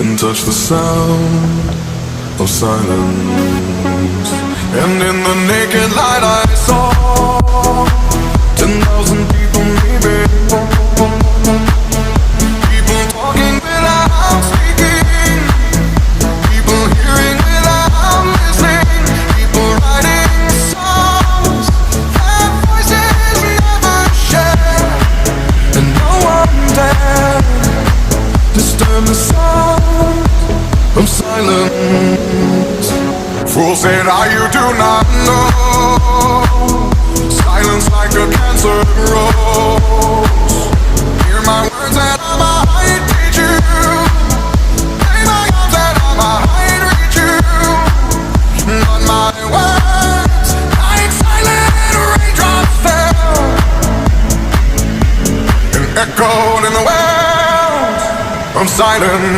and touch the sound of silence. And in the naked light I saw 10,000 people maybe, people talking without speaking, people hearing without listening, people writing songs that voices never share, and no one dared disturb the sound of silence. Fools say that you do not know, silence like a cancer grows. Hear my words and I might teach you, play my arms and I might reach you, but my words like silent raindrops fell and echoed in the wells of silence.